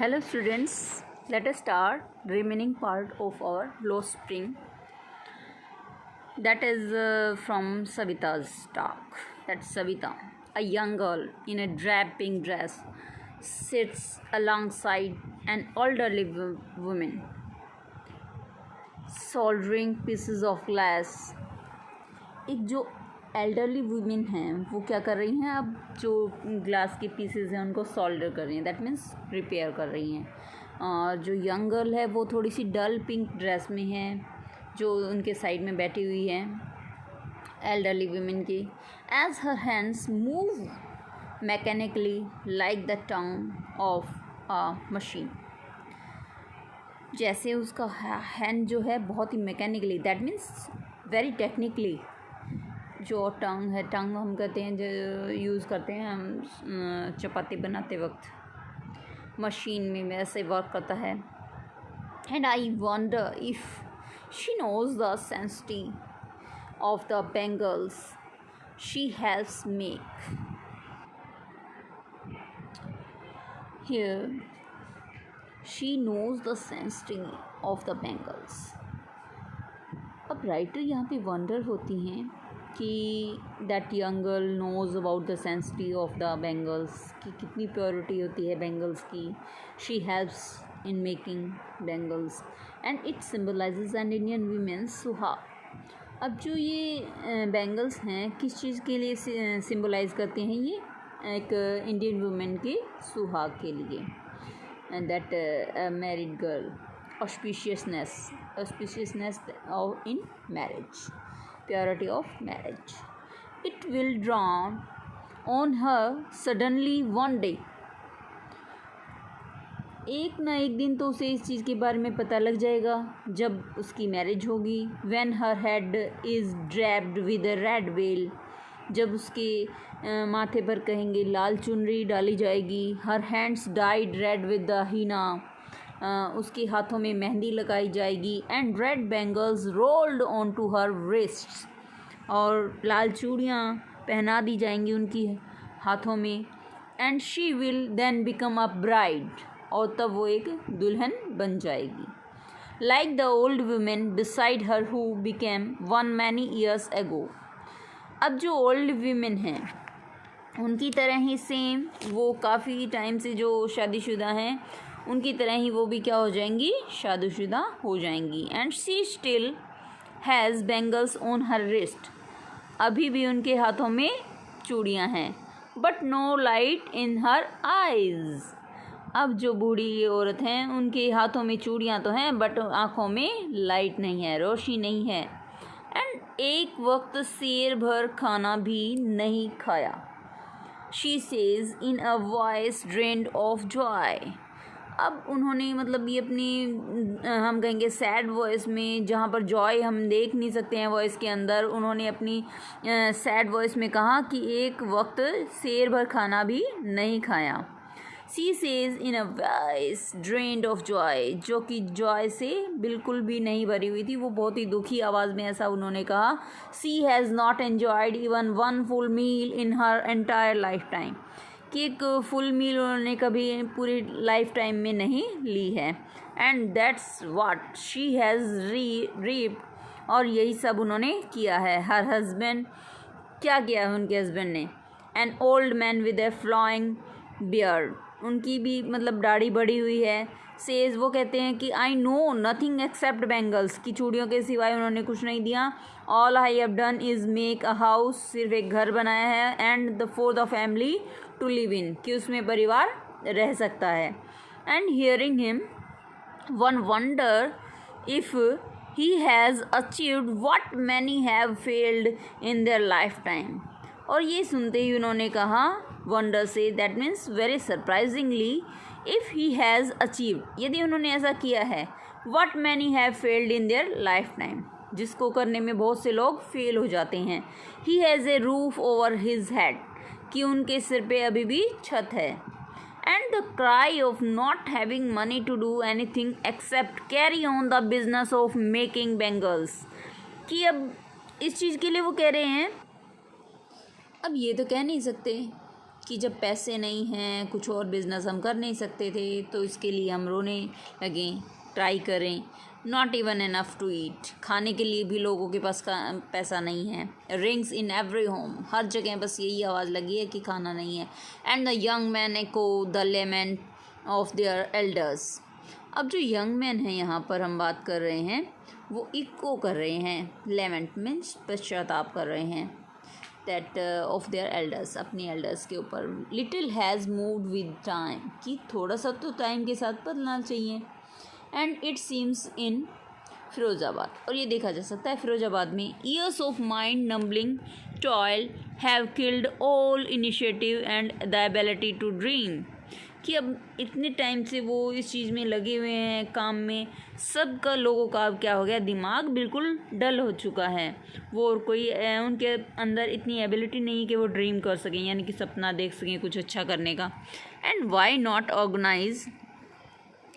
Hello students, let us start remaining part of our lost spring, that is from Savita's talk. That's Savita, a young girl in a drab pink dress, sits alongside an elderly woman, soldering pieces of glass. एक जो elderly women हैं वो क्या कर रही हैं, अब जो ग्लास के पीसेस हैं उनको सोल्डर कर रही हैं, दैट मीन्स रिपेयर कर रही हैं. और जो यंग गर्ल है वो थोड़ी सी डल पिंक ड्रेस में है, जो उनके साइड में बैठी हुई है एल्डरली वुमेन की. As her hands move mechanically like the tongue of a machine. जैसे उसका हैंड जो है बहुत ही mechanically, that means very technically. जो टंग है, टंग हम कहते हैं जो यूज़ करते हैं हम चपाती बनाते वक्त, मशीन में वैसे वर्क करता है. And I wonder if she knows the sanctity of the bangles she helps make. Here she knows the sanctity of the bangles. अब राइटर यहाँ पे वंडर होती हैं कि that young girl knows about the sanctity of the bangles, कि कितनी purity होती है बैंगल्स की. She helps in making bangles and it symbolizes an Indian women's suhag. अब जो ये बैंगल्स हैं किस चीज़ के लिए सिम्बलाइज करते हैं, ये एक इंडियन वुमेन के सुहाग के लिए. And that married girl auspiciousness in marriage, purity of marriage. It will dawn on her suddenly one day. एक ना एक दिन तो उसे इस चीज़ के बारे में पता लग जाएगा जब उसकी मैरिज होगी. when her head is draped with a red veil, जब उसके माथे पर कहेंगे लाल चुनरी डाली जाएगी. her hands dyed red with the henna, उसके हाथों में मेहंदी लगाई जाएगी. And red bangles rolled on to her wrists, और लाल चूड़ियाँ पहना दी जाएंगी उनकी हाथों में. And she will then become a bride, और तब वो एक दुल्हन बन जाएगी. Like the old women beside her who became one many years ago. अब जो ओल्ड वुमेन हैं उनकी तरह ही सेम वो काफ़ी टाइम से जो शादीशुदा हैं उनकी तरह ही वो भी क्या हो जाएंगी, शादीशुदा हो जाएंगी. And she still has bangles on her wrist, अभी भी उनके हाथों में चूड़ियाँ हैं. But no light in her eyes. अब जो बूढ़ी ये औरत हैं उनके हाथों में चूड़ियाँ तो हैं बट आँखों में लाइट नहीं है, रोशनी नहीं है. एंड एक वक्त शेर भर खाना भी नहीं खाया. She says in a voice drained of Joy. अब उन्होंने मतलब ये अपनी हम कहेंगे सैड वॉइस में, जहाँ पर जॉय हम देख नहीं सकते हैं वॉइस के अंदर, उन्होंने अपनी सैड वॉइस में कहा कि एक वक्त शेर भर खाना भी नहीं खाया. She says in a voice drained of Joy, जो कि जॉय से बिल्कुल भी नहीं भरी हुई थी, वो बहुत ही दुखी आवाज़ में ऐसा उन्होंने कहा. She has not enjoyed even one full meal in her entire life time, कि एक फुल मील उन्होंने कभी पूरी लाइफ टाइम में नहीं ली है. And that's what she has reaped, और यही सब उन्होंने किया है. हर हस्बैंड, क्या किया है उनके हस्बैंड ने, an old man with A flowing beard, उनकी भी मतलब दाढ़ी बढ़ी हुई है. सेज, वो कहते हैं कि I know nothing except bangles, की चूड़ियों के सिवाय उन्होंने कुछ नहीं दिया. All I have done is make a house, सिर्फ एक घर बनाया है. And for the family to live in, कि उसमें परिवार रह सकता है. And hearing him one wonder if he has achieved what many have failed in their lifetime. और ये सुनते ही उन्होंने कहा वंडर से, that means very surprisingly, if he has achieved, यदि उन्होंने ऐसा किया है, what many have failed in their life time, जिसको करने में बहुत से लोग फेल हो जाते हैं. He has a roof over his head, कि उनके सिर पे अभी भी छत है. And the cry of not having money to do anything except carry on the business of making bangles, कि अब इस चीज़ के लिए वो कह रहे हैं, अब ये तो कह नहीं सकते कि जब पैसे नहीं हैं, कुछ और बिज़नेस हम कर नहीं सकते थे, तो इसके लिए हम रोने लगे, ट्राई करें। Not even enough to eat, खाने के लिए भी लोगों के पास पैसा नहीं है। रिंग्स इन एवरी होम, हर जगह बस यही आवाज़ लगी है कि खाना नहीं है। And the young man echo the lament of their elders. अब जो यंग मैन हैं यहाँ पर हम बात कर रहे हैं, वो इको कर रहे हैं, लेमेंट मीन्स पश्चाताप कर रहे हैं, दैट ऑफ देयर एल्डर्स, अपनी एल्डर्स के ऊपर। Little has moved with time, कि थोड़ा सा तो टाइम के साथ बदलना चाहिए। And it seems in Firozabad, और ये देखा जा सकता है फिरोज़ाबाद में, years of mind numbing toil have killed all initiative and the ability to dream. कि अब इतने टाइम से वो इस चीज़ में लगे हुए हैं, काम में, सबका लोगों का अब क्या हो गया, दिमाग बिल्कुल डल हो चुका है। वो और कोई उनके अंदर इतनी एबिलिटी नहीं कि वो ड्रीम कर सकें, यानी कि सपना देख सकें कुछ अच्छा करने का। And why not organise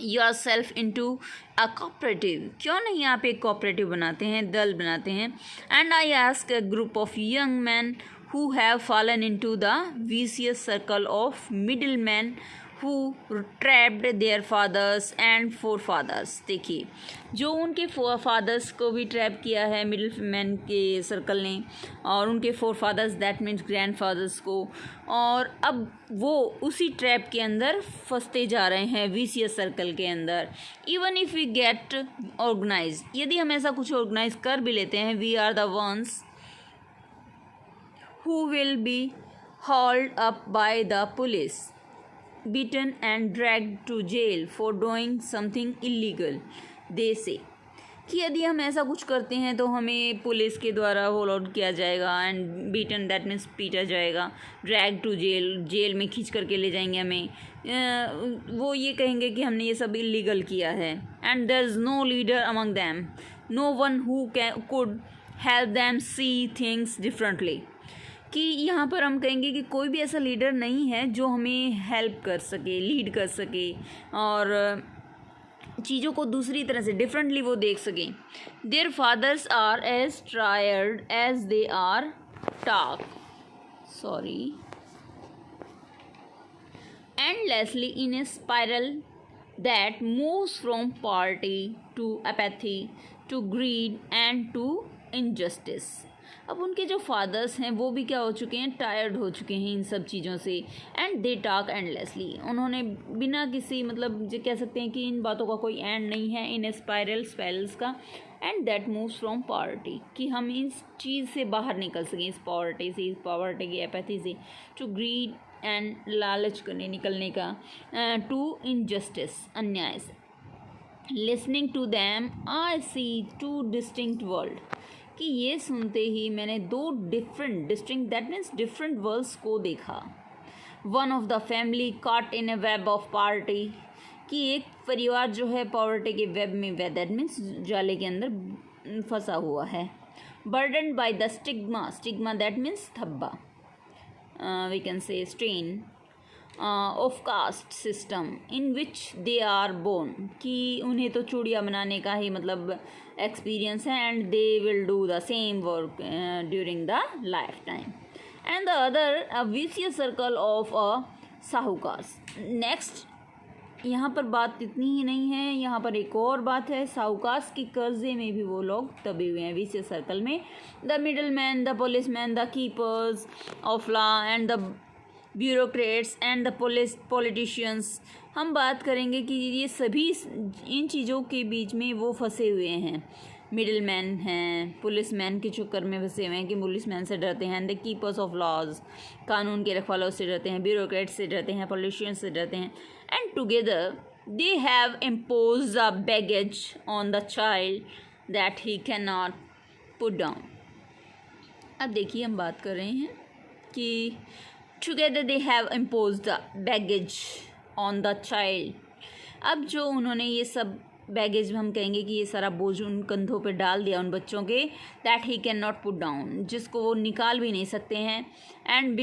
yourself into a cooperative, क्यों नहीं आप एक कोऑपरेटिव बनाते हैं, दल बनाते हैं। And I ask a group of young man who have fallen into the vicious circle of middlemen who trapped their fathers and forefathers। देखिए, जो उनके फादर्स को भी ट्रैप किया है मिडिल मैन के सर्कल ने, और उनके forefathers that means grand fathers को, और अब वो उसी ट्रैप के अंदर फंसते जा रहे हैं, विशियस सर्कल के अंदर। Even if we get organise, यदि हम ऐसा कुछ ऑर्गेनाइज कर भी लेते हैं, we are the ones who will be hauled up by the police, beaten and dragged to jail for doing something illegal। they say कि यदि हम ऐसा कुछ करते हैं तो हमें पुलिस के द्वारा होल आउट किया जाएगा, एंड बीटन दैट मीन्स पीटा जाएगा, ड्रैग टू जेल, जेल में खींच करके ले जाएंगे हमें। वो ये कहेंगे कि हमने ये सब इलीगल किया है। And there is no leader among them, no one who could help them see things differently. कि यहाँ पर हम कहेंगे कि कोई भी ऐसा लीडर नहीं है जो हमें हेल्प कर सके, लीड कर सके, और चीज़ों को दूसरी तरह से डिफरेंटली वो देख सकें। Their fathers are as tired as they are talk, sorry, endlessly in a spiral that moves from poverty to apathy to greed and to injustice। अब उनके जो फादर्स हैं वो भी क्या हो चुके हैं, टायर्ड हो चुके हैं इन सब चीज़ों से। एंड दे टॉक एंडलेसली, उन्होंने बिना किसी मतलब जो कह सकते हैं कि इन बातों का कोई एंड नहीं है, इन स्पाइरल्स का। And that moves from poverty, कि हम इस चीज़ से बाहर निकल सकें, इस पॉवर्टी से, इस पॉवर्टी की एपैथी से, टू ग्रीड एंड लालच करने निकलने का, टू इनजस्टिस, अन्याय से। Listening to them I see two distinct world, कि ये सुनते ही मैंने दो distinct that means different worlds को देखा। One of the family caught in a web of poverty, कि एक परिवार जो है पॉवर्टी के वेब में, वेब दैट मीन्स जाले के अंदर फंसा हुआ है। Burden by the stigma, stigma that means धब्बा, we can say strain of caste system in which they are born, कि उन्हें तो चूड़ियाँ बनाने का ही मतलब एक्सपीरियंस है, and they will do the same work during the life time. And the other a vicious circle of a sahukars. Next यहाँ पर बात इतनी ही नहीं है, यहाँ पर एक और बात है, साहूकार्स की कर्जे में भी वो लोग दबे हुए हैं विशियस सर्कल में। The middle man, the police man, the keepers of law and the bureaucrats and the politicians. हम बात करेंगे कि ये सभी इन चीज़ों के बीच में वो फंसे हुए हैं। मिडिल मैन हैं, पुलिस मैन के चक्कर में फंसे हुए हैं कि पुलिस मैन से डरते हैं, द कीपर्स ऑफ लॉज, कानून के रखवालों से डरते हैं, ब्यूरोक्रेट्स से डरते हैं, पॉलिटिशियंस से डरते हैं। And together they have imposed a baggage on the child that he can not put down. अब देखिए हम बात कर रहे हैं कि together they have imposed the baggage on the child. अब जो उन्होंने ये सब बैगेज, हम कहेंगे कि ये सारा बोझ उन कंधों पे डाल दिया उन बच्चों के, that he can not put down, जिसको वो निकाल भी नहीं सकते हैं। And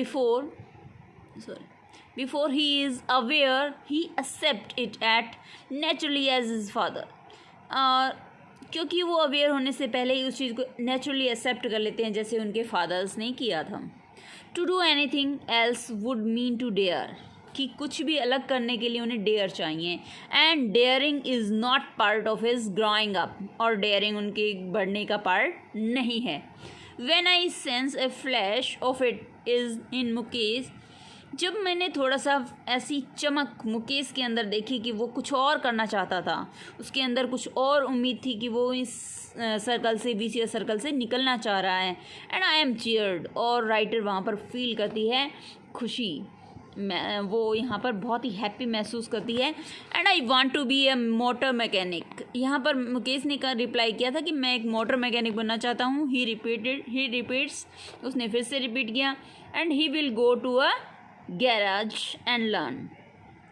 before he is aware he accept it as naturally as his father. और क्योंकि वो अवेयर होने से पहले ही उस चीज़ को नेचुरली एक्सेप्ट कर लेते हैं जैसे उनके फादर्स ने किया था। To do anything else would mean to dare, कि कुछ भी अलग करने के लिए उन्हें डेयर चाहिए। And daring is not part of his growing up, और डेयरिंग उनके बढ़ने का पार्ट नहीं है। When I sense a flash of it is in Mukesh, जब मैंने थोड़ा सा ऐसी चमक मुकेश के अंदर देखी कि वो कुछ और करना चाहता था, उसके अंदर कुछ और उम्मीद थी कि वो इस सर्कल से, VCS सर्कल से निकलना चाह रहा है। एंड आई एम चीयर्ड, और राइटर वहाँ पर फील करती है खुशी, वो यहाँ पर बहुत ही हैप्पी महसूस करती है। And I want to be a motor mechanic, यहाँ पर मुकेश ने रिप्लाई किया था कि मैं एक मोटर मैकेनिक बनना चाहता हूँ। ही रिपीट्स, उसने फिर से रिपीट किया। And he will go to a garage and learn,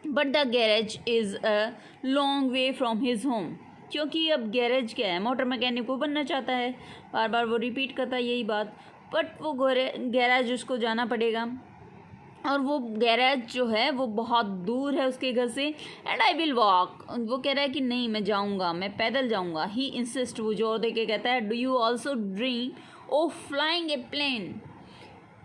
but the garage is a long way from his home, क्योंकि अब गैरेज क्या है, मोटर मैकेनिक वो बनना चाहता है, बार बार वो रिपीट करता है यही बात, बट वो गैराज उसको जाना पड़ेगा, और वो गैरेज जो है वो बहुत दूर है उसके घर से। एंड आई विल वॉक, वो कह रहा है कि नहीं मैं जाऊँगा, मैं पैदल जाऊँगा। ही इंसिस्ट, वो जोर दे के कहता है, do you also dream of flying a plane.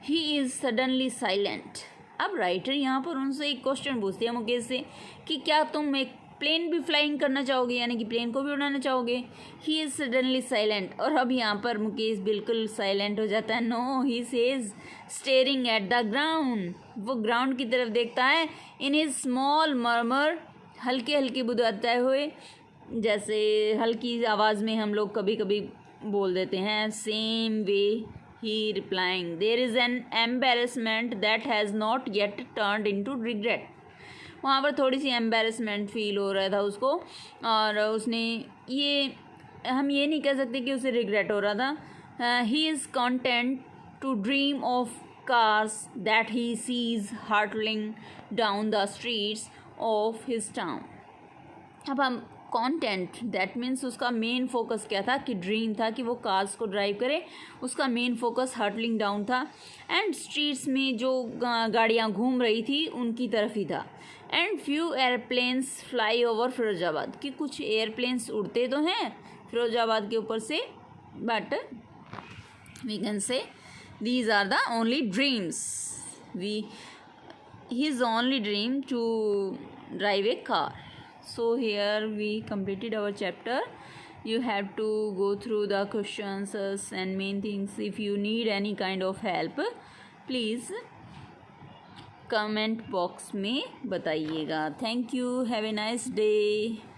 He is suddenly silent. अब राइटर यहाँ पर उनसे एक क्वेश्चन पूछती है मुकेश से कि क्या तुम एक प्लेन भी फ्लाइंग करना चाहोगे, यानी कि प्लेन को भी उड़ाना चाहोगे। ही इज़ सडनली साइलेंट, और अब यहाँ पर मुकेश बिल्कुल साइलेंट हो जाता है। No, he says staring at the ground, वो ग्राउंड की तरफ देखता है। इन हिज स्मॉल मर्मर, हल्के हल्के बुदबुदाते हुए, जैसे हल्की आवाज़ में हम लोग कभी कभी बोल देते हैं, same way he replying, there is an embarrassment that has not yet turned into regret। वहाँ पर थोड़ी सी एम्बेरसमेंट फील हो रहा था उसको, और उसने ये, हम ये नहीं कह सकते कि उसे रिग्रेट हो रहा था। He is content to dream of cars that he sees hurtling down the streets of his town. अब हम कॉन्टेंट, दैट मीन्स उसका मेन फोकस क्या था, कि ड्रीम था कि वो कार्स को ड्राइव करे, उसका मेन फोकस हर्टलिंग डाउन था। एंड स्ट्रीट्स में जो गाड़ियाँ घूम रही थी उनकी तरफ ही था। And few airplanes fly over Firozabad, कि कुछ एयरप्लेन्स उड़ते तो हैं फिरोजाबाद के ऊपर से, but we can say these are the only dreams, his only dream to drive a car। So here we completed our chapter. You have to go through the questions and main things. If you need any kind of help, please comment box में बताइएगा। Thank you. Have a nice day.